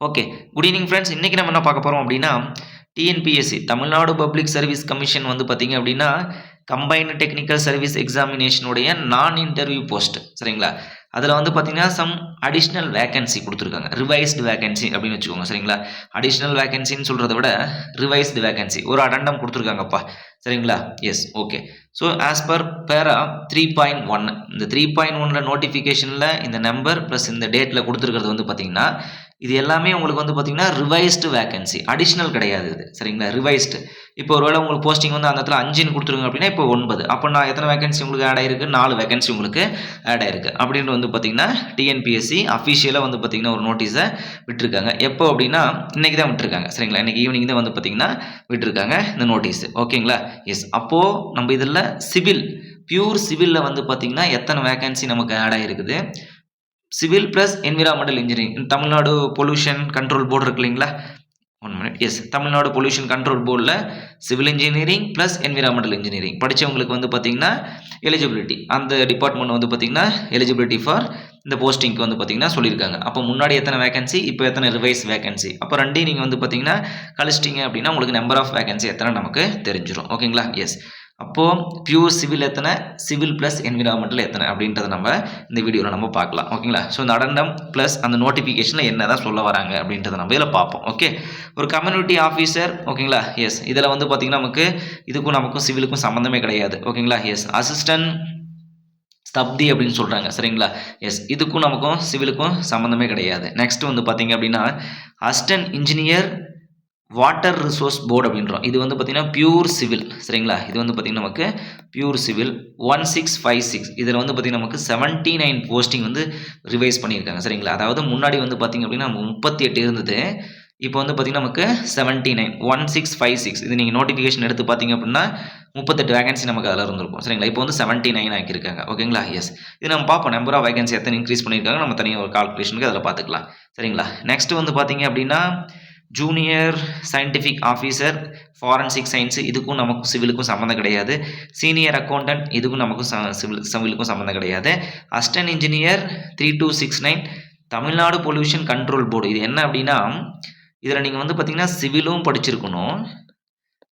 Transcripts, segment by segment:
Okay. Good evening friends. இன்னைக்கு நம்ம என்ன பார்க்க போறோம் அப்படின்னா, TNPSC Tamil Nadu public service commission வந்து பார்த்தீங்க அப்படின்னா, கம்பைன்டு டெக்னிக்கல் சர்வீஸ் எக்ஸாமினேஷனுடைய நான் இன்டர்வியூ போஸ்ட் சரிங்களா? அதில வந்து பார்த்தீங்கன்னா, சம் அடிஷனல் வேக்கன்சி குடுத்துருக்காங்க. ரிவைஸ்டு வேக்கன்சி அப்படின்னு வச்சுக்கோங்க சரிங்களா? அடிஷனல் வேக்கன்சின்னு சொல்றத விட ரிவைஸ்டு வேக்கன்சி ஒரு அடெண்டம் குடுத்துருக்காங்கப்பா. சரிங்களா? Yes. Okay. So as per para 3.1 இந்த 3.1ல நோட்டிஃபிகேஷன்ல இந்த நம்பர் பிளஸ் இந்த டேட்ல குடுத்துருக்கிறது வந்து பார்த்தீங்கன்னா, இது எல்லாமே உங்களுக்கு வந்து பார்த்தீங்கன்னா, ரிவைஸ்டு வேக்கன்சி. அடிஷனல் கிடையாது இது. சரிங்களா? ரிவைஸ்டு. இப்போ ஒருவேளை உங்களுக்கு போஸ்டிங் வந்து அந்த இடத்துல 5ன்னு குடுத்துருங்க அப்படின்னா, இப்போ 9. அப்பன்னா எத்தனை வேக்கன்சி உங்களுக்கு ஆட் ஆயிருக்கு? 4 வேக்கன்சி உங்களுக்கு ஆட் ஆயிருக்கு. அப்படின்னு வந்து பார்த்தீங்கன்னா, டிஎன்பிஎஸ்சி அஃபிஷியலா வந்து பார்த்தீங்கன்னா, ஒரு நோட்டீஸ விட்டுருக்காங்க. எப்போ அப்படின்னா, இன்னைக்கு தான் விட்டுருக்காங்க. சரிங்களா? இன்னைக்கு ஈவினிங் தான் வந்து பார்த்தீங்கன்னா, விட்டுருக்காங்க இந்த நோட்டீஸ். ஓகேங்களா? எஸ். அப்போ நம்ம இதில சிவில், பியூர் சிவில்ல வந்து பார்த்தீங்கன்னா, எத்தனை வேக்கன்சி நமக்கு ஆட் ஆயிருக்குது? Civil plus environmental engineering. Tamil Nadu pollution control board இருக்கு இல்லைங்களா? 1 minute. Yes. Tamil Nadu pollution control போர்டில் civil engineering plus environmental engineering படித்தவங்களுக்கு வந்து பார்த்தீங்கன்னா எலிஜிபிலிட்டி, அந்த டிபார்ட்மெண்ட் வந்து பார்த்தீங்கன்னா எலிஜிபிலிட்டி ஃபார் இந்த போஸ்டிங்க்கு வந்து பார்த்தீங்கன்னா சொல்லியிருக்காங்க. அப்போ முன்னாடி எத்தனை வேகன்சி, இப்போ எத்தனை ரிவைஸ் வேகன்சி, அப்போ ரெண்டையும் நீங்கள் வந்து பார்த்தீங்கன்னா கழிச்சிட்டிங்க அப்படின்னா உங்களுக்கு நம்பர் ஆஃப் வேகன்சி எத்தனை நமக்கு தெரிஞ்சிடும். ஓகேங்களா? எஸ். அப்போது பியூர் சிவில் எத்தனை, சிவில் ப்ளஸ் என்விரான்மெண்டல் எத்தனை அப்படின்றத நம்ம இந்த வீடியோவில் நம்ம பார்க்கலாம். ஓகேங்களா? ஸோ இந்த அடெண்டம் ப்ளஸ் அந்த நோட்டிஃபிகேஷனில் என்ன தான் சொல்ல வராங்க அப்படின்றத நம்ம இதில் பார்ப்போம். ஓகே. ஒரு கம்யூனிட்டி ஆஃபீஸர். ஓகேங்களா? எஸ். இதில் வந்து பார்த்திங்கன்னா நமக்கும் சிவிலுக்கும் சம்மந்தமே கிடையாது. ஓகேங்களா? எஸ். அசிஸ்டன்ட் ஸ்தப்தி அப்படின்னு சொல்கிறாங்க. சரிங்களா? எஸ். இதுக்கும் நமக்கும் சிவிலுக்கும் சம்மந்தமே கிடையாது. நெக்ஸ்ட் வந்து பார்த்தீங்க அப்படின்னா, assistant engineer water resource board அப்படின்றோம். இது வந்து பார்த்தீங்கன்னா பியூர் சிவில். சரிங்களா? இது வந்து பார்த்தீங்கன்னா நமக்கு பியூர் சிவில் 1656. இதில் வந்து பார்த்தீங்கன்னா நமக்கு 79 போஸ்டிங் வந்து ரிவைஸ் பண்ணியிருக்காங்க. சரிங்களா? அதாவது முன்னாடி வந்து பார்த்தீங்க அப்படின்னா 38 இருந்தது. இப்போ வந்து பார்த்தீங்கன்னா நமக்கு 79 1656. இது நீங்கள் நோட்டிஃபிகேஷன் எடுத்து பார்த்தீங்க அப்படின்னா 38 வேகன்சி நமக்கு அதில் இருந்திருக்கும். சரிங்களா? இப்போ வந்து 79 ஆக்கியிருக்காங்க. ஓகேங்களா? எஸ். இது நம்ம பார்ப்போம். நம்பர் ஆஃப் வேகன்சி எத்தனை இன்க்ரீஸ் பண்ணியிருக்காங்க நம்ம தனியாக ஒரு கால்குலேஷனுக்கு அதில் பார்த்துக்கலாம். சரிங்களா? நெக்ஸ்ட் வந்து பார்த்தீங்க அப்படின்னா junior scientific officer forensic science, இதுக்கும் நமக்கும் சிவிலுக்கும் சம்மந்தம் கிடையாது. சீனியர் அக்கௌண்டன்ட், இதுக்கும் நமக்கும் சிவிலுக்கும் சம்மந்தம் கிடையாது. Assistant engineer 3269 Tamil Nadu pollution control board. இது என்ன அப்படின்னா, இதில் நீங்கள் வந்து பார்த்தீங்கன்னா சிவிலும் படிச்சிருக்கணும்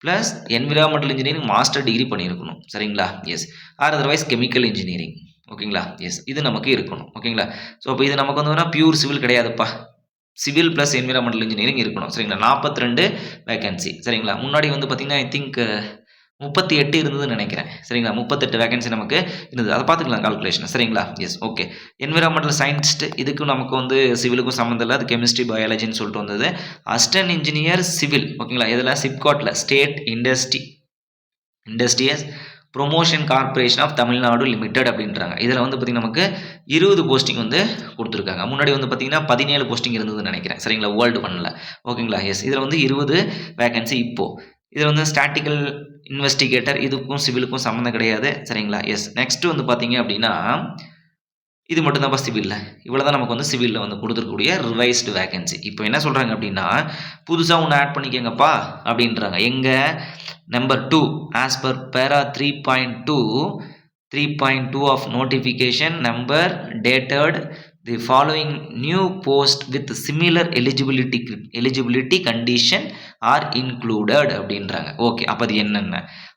plus environmental engineering master degree பண்ணியிருக்கணும். சரிங்களா? Yes. Or otherwise chemical engineering. ஓகேங்களா? எஸ். இது நமக்கு இருக்கணும். ஓகேங்களா? ஸோ அப்போ இது நமக்கு வந்து பியூர் சிவில் கிடையாதுப்பா. சிவில் ப்ளஸ் என்விரான்மெண்டல் இன்ஜினியரிங் இருக்கணும். சரிங்களா? 42 வேகன்சி. சரிங்களா? முன்னாடி வந்து பார்த்தீங்கன்னா ஐ திங்க் 38 இருந்ததுன்னு நினைக்கிறேன். சரிங்களா? 38 வேகன்சி நமக்கு இருந்தது. அதை பார்த்துக்கலாம் கால்குலேஷன். சரிங்களா? எஸ். ஓகே. என்விரான்மெண்டல் சயின்ஸ்ட், இதுக்கும் நமக்கு வந்து சிவிலுக்கும் சம்மந்தம் இல்லை. அது கெமிஸ்ட்ரி பயாலஜின்னு சொல்லிட்டு வந்தது. Assistant engineer civil. ஓகேங்களா? இதில் சிப்காட்டில் state industrious promotion corporation of Tamil Nadu limited அப்படின்றாங்க. இதில் வந்து பார்த்திங்கன்னா நமக்கு 20 போஸ்டிங் வந்து கொடுத்துருக்காங்க. முன்னாடி வந்து பார்த்திங்கன்னா 17 போஸ்டிங் இருந்ததுன்னு நினைக்கிறேன். சரிங்களா? வேர்ல்டு 1ல். ஓகேங்களா? எஸ். இதில் வந்து 20 வேகன்சி இப்போது. இதில் வந்து ஸ்டாட்டிக்கல் இன்வெஸ்டிகேட்டர், இதுக்கும் சிவிலுக்கும் சம்மந்தம் கிடையாது. சரிங்களா? எஸ். நெக்ஸ்ட்டு வந்து பார்த்தீங்க அப்படின்னா, இது மட்டும்தான்ப்பா சிவிலில். இவ்வளோ தான் நமக்கு வந்து சிவிலில் வந்து கொடுத்துருக்கக்கூடிய ரிவைஸ்டு வேகன்சி. இப்போ என்ன சொல்கிறாங்க அப்படின்னா, புதுசாக ஒன்று ஆட் பண்ணிக்கங்கப்பா அப்படின்றாங்க. எங்கே? நம்பர் 2 ஆஸ் பர் பேரா 3.2 of notification number dated the following new post with similar eligibility condition are included அப்படின்றாங்க. ஓகே. அப்போ அது என்னென்ன?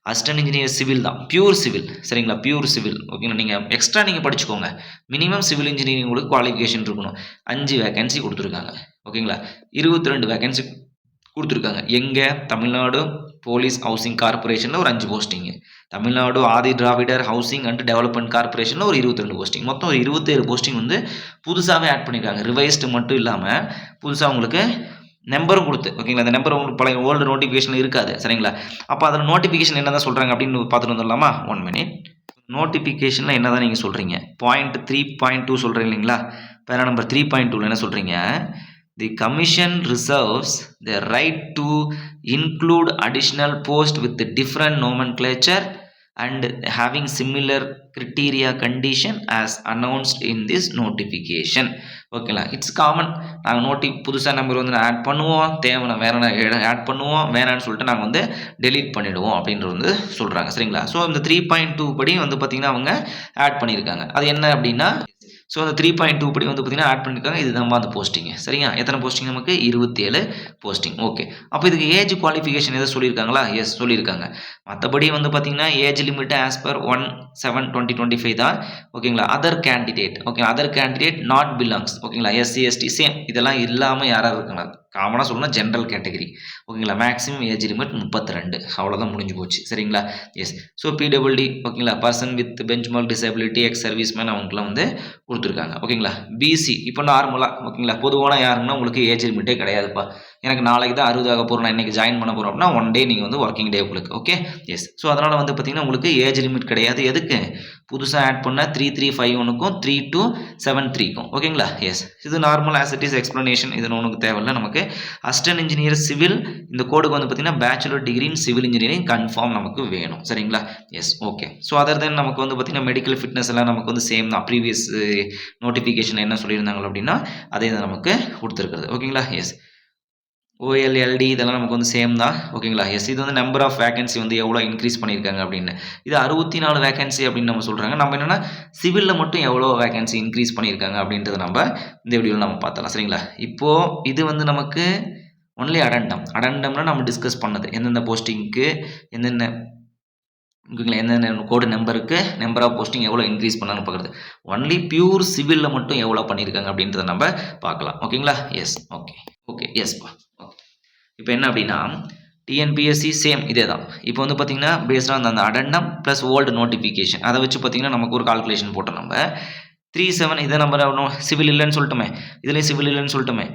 அசிஸ்டன்ட் இன்ஜினியர் சிவில் தான், பியூர் சிவில். சரிங்களா? Pure civil. ஓகேங்களா? நீங்கள் எக்ஸ்ட்ரா நீங்கள் படிச்சுக்கோங்க. மினிமம் சிவில் இன்ஜினியரிங் உங்களுக்கு குவாலிஃபிகேஷன் இருக்கணும். 5 வேகன்சி கொடுத்துருக்காங்க. ஓகேங்களா? 22 வேகன்சி கொடுத்துருக்காங்க. எங்கே? தமிழ்நாடு போலீஸ் ஹவுசிங் கார்பரேஷனில் ஒரு 5 posting, Tamil Nadu Adi Dravidar housing and development கார்பரேஷனில் ஒரு 22 போஸ்டிங், மொத்தம் ஒரு 27 போஸ்டிங் வந்து புதுசாகவே ஆட் பண்ணியிருக்காங்க. ரிவைஸ்டு மட்டும் இல்லாமல் புதுசாக உங்களுக்கு நம்பரும் கொடுத்து. ஓகேங்களா? அந்த நம்பர் உங்களுக்கு பழைய ஓல்டு நோட்டிஃபிகேஷனில் இருக்காது. சரிங்களா? அப்போ அதில் நோட்டிஃபிகேஷன் என்ன தான் சொல்கிறாங்க அப்படின்னு பார்த்துட்டு வந்துடலாமா? 1 மினிட். நோட்டிஃபிகேஷனில் என்ன தான் நீங்கள் சொல்கிறீங்க? 3.2 சொல்கிறீங்க இல்லைங்களா? பேரா நம்பர் 3.2ல என்ன சொல்கிறீங்க? The commission reserves the right to include additional post with different nomenclature and having similar criteria condition as announced in this notification. ஓகேங்களா? It's common. நாங்கள் புதுசாக நம்பர் வந்து ஆட் பண்ணுவோம், தேவைன்னா வேற ஆட் பண்ணுவோம், வேணான்னு சொல்லிட்டு நாங்கள் வந்து டெலீட் பண்ணிவிடுவோம் அப்படின்றது வந்து சொல்கிறாங்க. சரிங்களா? ஸோ இந்த 3.2 படி வந்து பார்த்திங்கன்னா அவங்க ஆட் பண்ணியிருக்காங்க. அது என்ன அப்படின்னா, ஸோ அந்த 3.2 படி வந்து பார்த்தீங்கன்னா ஆட் பண்ணியிருக்காங்க. இதுதான் அந்த போஸ்டிங். சரியா? எத்தனை போஸ்டிங் நமக்கு 27 போஸ்டிங். ஓகே. அப்போ இதுக்கு ஏஜ் குவாலிஃபிகேஷன் எதாவது சொல்லியிருக்காங்களா? எஸ் சொல்லியிருக்காங்க. மற்றபடி வந்து பார்த்தீங்கன்னா ஏஜ் லிமிட் ஆஸ் பர் 1/7/2025 தான். ஓகேங்களா? Other candidate okay other candidate not belongs ஓகேங்களா? எஸ்சி எஸ்டி சேம் இதெல்லாம் இல்லாமல் யாராவது இருக்காங்க காமனாக சொல்லணும்னா ஜென்ரல் கேட்டகரி ஓகேங்களா? மேக்ஸிமம் ஏஜ் லிமிட் 32 அவ்வளோதான் முடிஞ்சு போச்சு. சரிங்களா? எஸ். ஸோ பிடபிள்டி ஓகேங்களா? Person with bench mark disability ex service man அவங்களுக்குலாம் வந்து கொடுத்துருக்காங்க. ஓகேங்களா? பிசி இப்போ நார்மலாக ஓகேங்களா? பொதுவான யாருன்னா உங்களுக்கு ஏஜ் லிமிட்டே கிடையாதுப்பா. எனக்கு நாளைக்கு தான் 60 ஆக போகிறோம், நான் இன்றைக்கி ஜாயின் பண்ண போகிறோம் அப்படின்னா 1 டே நீங்கள் வந்து ஒர்க்கிங் டே உங்களுக்கு. ஓகே. எஸ். ஸோ அதனால் வந்து பார்த்தீங்கன்னா உங்களுக்கு ஏஜ் லிமிட் கிடையாது. எதுக்கு புதுசாக ஆட் பண்ண 3351க்கும் 3273க்கும் ஓகேங்களா? எஸ். இது normal as it is explanation. இது ஒன்றுக்கு தேவையில்லை நமக்கு. அசிஸ்டன்ட் இன்ஜினியர் சிவில் இந்த கோடுக்கு வந்து பார்த்தீங்கன்னா bachelor degree in civil engineering confirm நமக்கு வேணும். சரிங்களா? எஸ். ஓகே. ஸோ அதர் தென் நமக்கு வந்து பார்த்தீங்கன்னா மெடிக்கல் ஃபிட்னஸ் எல்லாம் நமக்கு வந்து சேம் தான். ப்ரீவியஸ் நோட்டிஃபிகேஷன் என்ன சொல்லியிருந்தாங்க அப்படின்னா அதே தான் நமக்கு கொடுத்துருக்குறது. ஓகேங்களா? எஸ். ஓஎல்எல்டி இதெல்லாம் நமக்கு வந்து சேம் தான். ஓகேங்களா? எஸ். இது வந்து நம்பர் ஆஃப் வேகன்சி வந்து எவ்வளோ இன்க்ரீஸ் பண்ணியிருக்காங்க அப்படின்னு. இது 64 வேகன்சி அப்படின்னு நம்ம சொல்கிறாங்க. நம்ம என்னென்னா சிவிலில் மட்டும் எவ்வளோ வேகன்சி இன்க்ரீஸ் பண்ணியிருக்காங்க அப்படின்றத நம்ம இந்த வீடியோவில் நம்ம பார்த்தலாம். சரிங்களா? இப்போது இது வந்து நமக்கு ஒன்லி அடண்டம்னா நம்ம டிஸ்கஸ் பண்ணது எந்தெந்த போஸ்டிங்க்கு என்னென்ன ஓகேங்களா? என்னென்ன கோடு நம்பருக்கு நம்பர் ஆஃப் போஸ்டிங் எவ்வளோ இன்க்ரீஸ் பண்ணான்னு பார்க்குறது. ஒன்லி பியூர் சிவிலில் மட்டும் எவ்வளோ பண்ணியிருக்காங்க அப்படின்றத நம்ம பார்க்கலாம். ஓகேங்களா? எஸ். ஓகே எஸ்ப்பா. ஓகே. இப்போ என்ன அப்படின்னா டிஎன்பிஎஸ்சி சேம் இதே தான். இப்போ வந்து பார்த்தீங்கன்னா பேஸ்ட் ஆன் அந்த அடண்டம் ப்ளஸ் ஓல்டு நோட்டிஃபிகேஷன் அதை வச்சு பார்த்தீங்கன்னா நமக்கு ஒரு கால்குலேஷன் போட்டோம். நம்ம 37 இதை நம்ம சிவில் இல்லைன்னு சொல்லிட்டோமே, இதுலேயும் சிவில் இல்லைன்னு சொல்லிட்டோமே.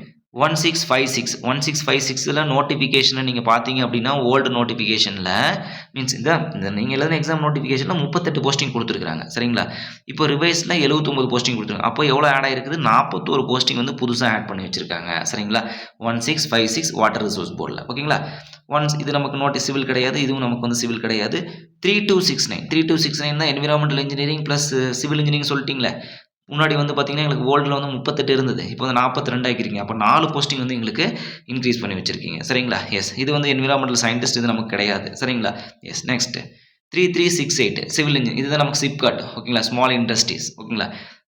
1656 நோட்டிஃபிகேஷனை நீங்கள் பார்த்தீங்க அப்படின்னா ஓல்டு நோட்டிஃபிகேஷனில் மீன்ஸ் இந்த நீங்கள் எழுதின எக்ஸாம் நோட்டிஃபிகேஷனில் 38 போஸ்டிங் கொடுத்துருக்காங்க. சரிங்களா? இப்போ ரிவைஸில் 79 போஸ்டிங் கொடுத்துருக்காங்க. அப்போ எவ்வளோ ஆட் ஆகிருக்குது? 41 போஸ்டிங் வந்து புதுசாக ஆட் பண்ணி வச்சுருக்காங்க. சரிங்களா? 1656 வாட்டர் ரிசோர்ஸ் போர்டில். ஓகேங்களா? இது நமக்கு சிவில் கிடையாது, இதுவும் நமக்கு வந்து சிவில் கிடையாது. 3269 தான் environmental engineering plus civil engineering சொல்லிட்டீங்களே. முன்னாடி வந்து பார்த்தீங்கன்னா எங்களுக்கு ஓல்டில் வந்து 38 இருந்தது. இப்போ வந்து 42 ஆக்கிருக்கீங்க. அப்போ 4 போஸ்டிங் வந்து எங்களுக்கு இன்க்ரீஸ் பண்ணி வச்சுருக்கீங்க. சரிங்களா? எஸ். இது வந்து என்விரான்மெண்டல் சயின்டிஸ்ட் இது நமக்கு கிடையாது. சரிங்களா? எஸ். நெக்ஸ்ட் 3368 சிவில் இன்ஜினியர் இதுதான் நமக்கு சிப்காட். ஓகேங்களா? Small industries. ஓகேங்களா?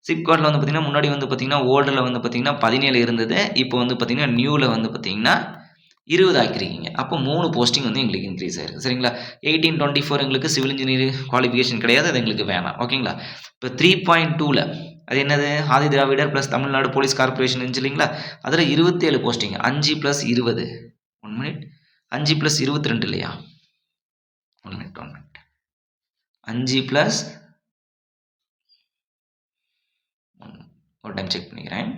சிப்காட்டில் வந்து பார்த்தீங்கன்னா முன்னாடி வந்து பார்த்தீங்கன்னா ஓல்டில் வந்து பார்த்தீங்கன்னா 17 இருந்தது. இப்போ வந்து பார்த்தீங்கன்னா நியூவில் வந்து பார்த்தீங்கன்னா 20 ஆக்கிருக்கீங்க. அப்போ 3 போஸ்டிங் வந்து எங்களுக்கு இன்க்ரீஸ் ஆயிருக்கு. சரிங்களா? 1824 எங்களுக்கு சிவில் இன்ஜினியரிங் குவாலிஃபிகேஷன் கிடையாது, அது எங்களுக்கு வேணாம். ஓகேங்களா? இப்போ 3.2ல் அது என்னது Adi Dravidar plus Tamil Nadu police corporation இல்லைங்களா? அதில் 27 போஸ்டிங் 5 + 20 1 மினிட் 5 + 22 இல்லையா? 1 மினிட் 5 + ஒரு டைம் செக் பண்ணிக்கிறேன்.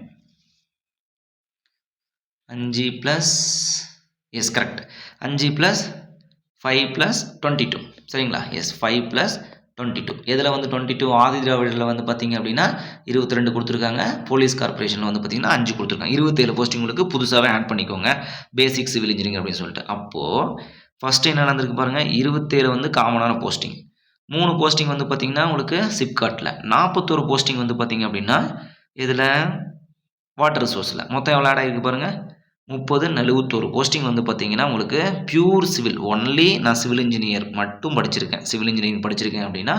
5 + எஸ் கரெக்ட் 5 + 5 + 22 சரிங்களா? எஸ் 5 + 22 இதில் வந்து 22 ஆதி திராவிடரில் வந்து பார்த்தீங்க அப்படின்னா 22 கொடுத்துருக்காங்க. போலீஸ் கார்பரேஷனில் வந்து பார்த்தீங்கன்னா 5 கொடுத்துருக்காங்க. 27 போஸ்டிங்களுக்கு புதுசாகவே ஆட் பண்ணிக்கோங்க பேசிக் சிவில் இன்ஜினியரிங் அப்படின்னு சொல்லிட்டு. அப்போது ஃபஸ்ட்டு என்ன நடந்திருக்கு பாருங்கள், 27 வந்து காமனான போஸ்டிங், 3 போஸ்டிங் வந்து பார்த்தீங்கன்னா உங்களுக்கு சிப்காட்டில், 41 போஸ்டிங் வந்து பார்த்தீங்க அப்படின்னா இதில் வாட்டர் ரிசோர்ஸில் மொத்தம் எவ்வளோ ஆட் ஆகிருக்கு பாருங்கள் 30 71 போஸ்டிங் வந்து பார்த்தீங்கன்னா உங்களுக்கு பியூர் சிவில் ஒன்லி நான் சிவில் இன்ஜினியர் மட்டும் படிச்சிருக்கேன், சிவில் இன்ஜினியரிங் படிச்சிருக்கேன் அப்படின்னா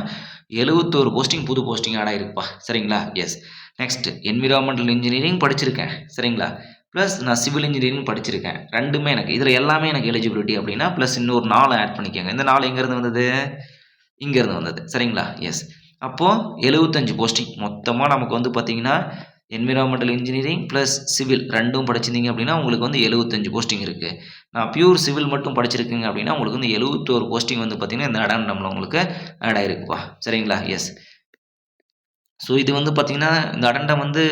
71 போஸ்டிங் புது போஸ்டிங் ஆட் ஆகிருக்குப்பா. சரிங்களா? எஸ். நெக்ஸ்ட் என்விரான்மெண்டல் இன்ஜினியரிங் படிச்சிருக்கேன். சரிங்களா? ப்ளஸ் நான் சிவில் இன்ஜினியரிங் படிச்சிருக்கேன். ரெண்டுமே எனக்கு இதில் எல்லாமே எனக்கு எலிஜிபிலிட்டி அப்படின்னா ப்ளஸ் இன்னொரு 4 ஆட் பண்ணிக்கோங்க. இந்த 4 எங்கேருந்து வந்தது? இங்கேருந்து வந்தது. சரிங்களா? எஸ். அப்போது 75 போஸ்டிங் மொத்தமாக நமக்கு வந்து பார்த்தீங்கன்னா என்விரான்மெண்டல் இன்ஜினியரிங் ப்ளஸ் சிவில் ரெண்டும் படிச்சிருந்தீங்க அப்படின்னா உங்களுக்கு வந்து 75 போஸ்டிங் இருக்குது. நான் பியூர் சிவில் மட்டும் படிச்சிருக்கீங்க அப்படின்னா உங்களுக்கு வந்து 71 போஸ்டிங் வந்து பார்த்தீங்கன்னா இந்த அடண்டமில் உங்களுக்கு ஆட் ஆகிருக்குப்பா. சரிங்களா? எஸ். ஸோ இது வந்து பார்த்தீங்கன்னா இந்த அடண்டம் வந்து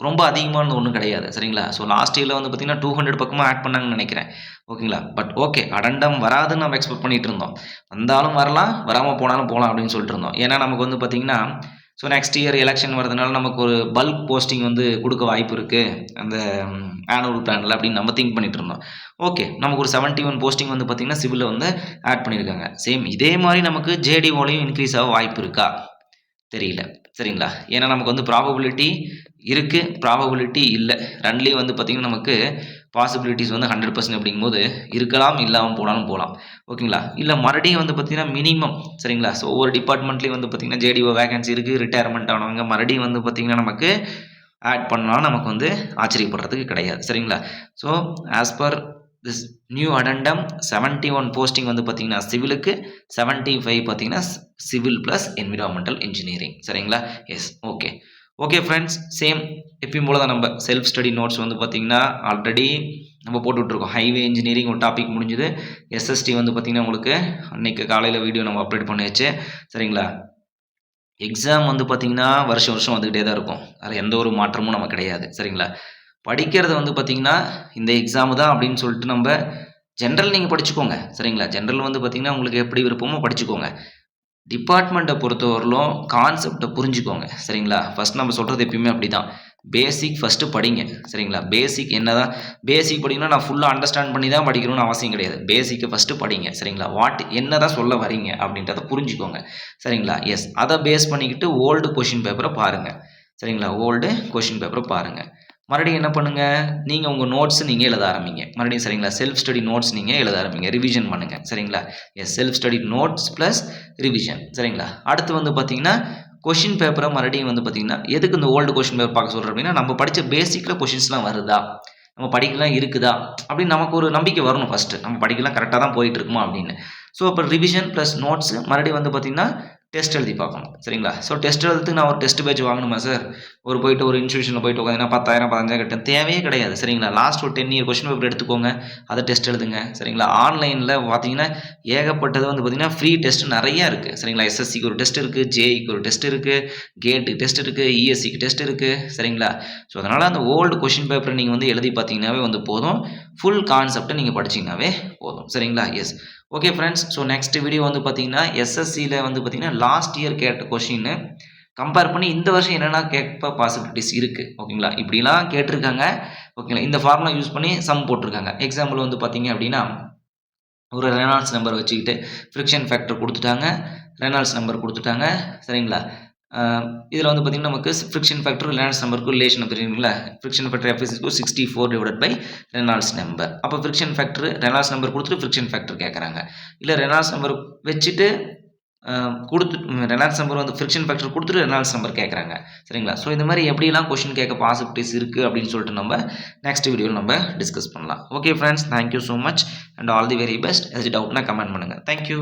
ரொம்ப அதிகமானது ஒன்றும் கிடையாது. சரிங்களா? ஸோ லாஸ்ட் இயரில் வந்து பார்த்தீங்கன்னா 200 பக்கமாக ஆட் பண்ணாங்கன்னு நினைக்கிறேன். ஓகேங்களா? பட் ஓகே அடண்டம் வராதுன்னு நம்ம எக்ஸ்பெக்ட் பண்ணிட்டு இருந்தோம். வந்தாலும் வரலாம், வராமல் போனாலும் போகலாம் அப்படின்னு சொல்லிட்டு இருந்தோம். ஏன்னா நமக்கு வந்து பார்த்தீங்கன்னா ஸோ நெக்ஸ்ட் இயர் எலெக்ஷன் வரதுனால நமக்கு ஒரு பல்க் போஸ்டிங் வந்து கொடுக்க வாய்ப்பு இருக்குது அந்த ஆனுவல் பிளானில் அப்படின்னு நம்ம திங்க் பண்ணிட்டு இருந்தோம். ஓகே நமக்கு ஒரு 71 போஸ்டிங் வந்து பார்த்திங்கன்னா சிவிலில் வந்து ஆட் பண்ணியிருக்காங்க. சேம் இதே மாதிரி நமக்கு ஜேடிஓலையும் இன்க்ரீஸ் ஆக வாய்ப்பு இருக்கா தெரியல. சரிங்களா? ஏன்னா நமக்கு வந்து ப்ராபபிலிட்டி இருக்குது, ப்ராபபிலிட்டி இல்லை. ரெண்டுலேயும் வந்து பார்த்திங்கன்னா நமக்கு பாசிபிலிட்டிஸ் வந்து 100% அப்படிங்கும்போது இருக்கலாம், இல்லாமல் போனாலும் போகலாம். ஓகேங்களா? இல்லை மறுபடியும் வந்து பார்த்தீங்கன்னா மினிமம் சரிங்களா? ஸோ ஒவ்வொரு டிபார்ட்மெண்ட்லேயும் வந்து பார்த்தீங்கன்னா ஜேடிஓ வேகன்சி இருக்குது, ரிட்டையர்மெண்ட் ஆனவங்க மறுபடியும் வந்து பார்த்தீங்கன்னா நமக்கு ஆட் பண்ணலாம், நமக்கு வந்து ஆச்சரியப்படுறதுக்கு கிடையாது. சரிங்களா? So as per this new addendum 71 posting வந்து பார்த்தீங்கன்னா சிவிலுக்கு, 75 பார்த்தீங்கன்னா சிவில் ப்ளஸ் என்விரான்மெண்டல் இன்ஜினியரிங். சரிங்களா? Yes. Okay. Okay friends, same எப்பயும் போல தான் நம்ம செல்ஃப் ஸ்டடி நோட்ஸ் வந்து பார்த்தீங்கன்னா ஆல்ரெடி நம்ம போட்டுட்ருக்கோம். ஹைவே இன்ஜினியரிங் ஒரு டாபிக் முடிஞ்சுது. எஸ்எஸ்டி வந்து பார்த்தீங்கன்னா உங்களுக்கு அன்றைக்கி காலையில் வீடியோ நம்ம அப்டேட் பண்ணியாச்சு. சரிங்களா? எக்ஸாம் வந்து பார்த்தீங்கன்னா வருஷம் வருஷம் வந்துக்கிட்டே தான் இருக்கும். அதில் எந்த ஒரு மாற்றமும் நமக்கு கிடையாது. சரிங்களா? படிக்கிறது வந்து பார்த்தீங்கன்னா இந்த எக்ஸாமு தான் அப்படின்னு சொல்லிட்டு நம்ம ஜென்ரல் நீங்கள் படிச்சுக்கோங்க. சரிங்களா? ஜென்ரல் வந்து பார்த்தீங்கன்னா உங்களுக்கு எப்படி விருப்பமோ படிச்சுக்கோங்க. டிபார்ட்மெண்ட்டை பொறுத்தவரையிலும் கான்செப்டை புரிஞ்சுக்கோங்க. சரிங்களா? ஃபஸ்ட் நம்ம சொல்கிறது எப்பயுமே அப்படி தான். பேசிக் ஃபஸ்ட்டு படிங்க. சரிங்களா? பேசிக் என்ன தான் பேசிக் படிக்கணும்னா நான் ஃபுல்லாக அண்டர்ஸ்டாண்ட் பண்ணி தான் படிக்கணும்னு அவசியம் கிடையாது. பேசிக்கை ஃபஸ்ட்டு படிங்க. சரிங்களா? என்ன தான் சொல்ல வரீங்க அப்படின்றத புரிஞ்சுக்கோங்க. சரிங்களா? எஸ். அதை பேஸ் பண்ணிக்கிட்டு ஓல்டு கொஷின் பேப்பரை பாருங்கள். சரிங்களா? ஓல்டு கொஷின் பேப்பரை பாருங்கள். மறுபடியும் என்ன பண்ணுங்கள், நீங்கள் உங்கள் நோட்ஸ் நீங்கள் எழுத ஆரம்பிங்க. மறுபடியும் சரிங்களா? செல்ஃப் ஸ்டடி நோட்ஸ் நீங்கள் எழுத ஆரம்பிங்க. ரிவிஷன் பண்ணுங்கள். சரிங்களா? Yes. Self study notes plus revision. சரிங்களா? அடுத்து வந்து பார்த்தீங்கன்னா கொஷின் பேப்பரை மறுபடியும் வந்து பார்த்தீங்கன்னா எதுக்கு இந்த ஓல்டு கொஷின் பேப்பர் பார்க்க சொல்கிறேன் அப்படின்னா நம்ம படித்த பேசிக்கில் கொஷின்ஸ்லாம் வருதா, நம்ம படிக்கலாம் இருக்குதா அப்படின்னு நமக்கு ஒரு நம்பிக்கை வரணும். ஃபஸ்ட்டு நம்ம படிக்கலாம் கரெக்டாக தான் போயிட்டு இருக்குமா அப்படின்னு. ஸோ இப்போ ரிவிஷன் ப்ளஸ் நோட்ஸ் மறுபடியும் வந்து பார்த்தீங்கன்னா டெஸ்ட் எழுதி பார்க்கணும். சரிங்களா? ஸோ டெஸ்ட் எழுதுறதுக்கு நான் ஒரு டெஸ்ட் பேட்ச் வாங்கணுமா சார்? போயிட்டு ஒரு இன்ஸ்டியூஷனில் போயிட்டு உட்காந்தீங்கன்னா 10,000 15,000 கட்டேன் தேவையே கிடையாது. சரிங்களா? லாஸ்ட் ஒரு 10 இயர் கொஸ்டின் பேப்பர் எடுத்துக்கோங்க, அதை டெஸ்ட் எழுதுங்க. சரிங்களா? ஆன்லைனில் பார்த்தீங்கன்னா ஏகப்பட்டது வந்து பார்த்தீங்கன்னா ஃப்ரீ டெஸ்ட் நிறையா இருக்குது. சரிங்களா? எஸ்எஸ்சிக்கு ஒரு டெஸ்ட் இருக்குது, ஜேஇக்கு ஒரு டெஸ்ட் இருக்குது, கேட்டுக்கு டெஸ்ட் இருக்குது, இஎஸ்சிக்கு டெஸ்ட் இருக்குது. சரிங்களா? ஸோ அதனால் அந்த ஓல்டு கொஷின் பேப்பரை நீங்கள் வந்து எழுதி பார்த்தீங்கன்னாவே வந்து போதும். ஃபுல் கான்செப்டை நீங்கள் படிச்சிங்கனாவே போதும். சரிங்களா? Yes. Okay friends, so next video வந்து பார்த்தீங்கன்னா எஸ்எஸ்சியில் வந்து பார்த்தீங்கன்னா லாஸ்ட் இயர் கேட்ட கொஷின் கம்பேர் பண்ணி இந்த வருஷம் என்னென்ன கேட்ப பாசிபிலிட்டிஸ் இருக்குது. ஓகேங்களா? இப்படிலாம் கேட்டிருக்காங்க. ஓகேங்களா? இந்த ஃபார்முலா யூஸ் பண்ணி சம் போட்டிருக்காங்க. எக்ஸாம்பிள் வந்து பார்த்தீங்க அப்படின்னா ஒரு ரெனால்ட்ஸ் நம்பர் வச்சுக்கிட்டு ஃப்ரிக்ஷன் ஃபேக்டர் கொடுத்துட்டாங்க, ரெனால்ட்ஸ் நம்பர் கொடுத்துட்டாங்க. சரிங்களா? இதில் வந்து பார்த்திங்கன்னா நமக்கு ஃப்ரிக்ஷன் ஃபேக்டர் ரெனால்ட்ஸ் நம்பருக்கு ரிலேஷன் தெரியுங்களா? Friction factor F = 64 divided by Reynolds number. அப்போ ஃப்ரிக்ஷன் ஃபேக்டர் ரெனால்ட்ஸ் நம்பர் கொடுத்துட்டு ஃப்ரிக்ஷன் ஃபேக்டர் கேட்குறாங்க. இல்லை ரெனால்ட்ஸ் நம்பர் வச்சுட்டு ரெனால்ட்ஸ் நம்பர் வந்து ஃப்ரிக்ஷன் ஃபேக்டர் கொடுத்துட்டு ரெனால்ட்ஸ் நம்பர் கேட்குறாங்க. சரிங்களா? ஸோ இந்த மாதிரி எப்படிலாம் கொஷின் கேட்க பாசிபிலிட்டிஸ் இருக்குது அப்படின்னு சொல்லிட்டு நம்ம நெக்ஸ்ட் வீடியோவில் நம்ம டிஸ்கஸ் பண்ணலாம். Okay friends, thank you so much and all the very best. ஏதாச்சும் டவுட்னா கமெண்ட் பண்ணுங்கள். தேங்க்யூ.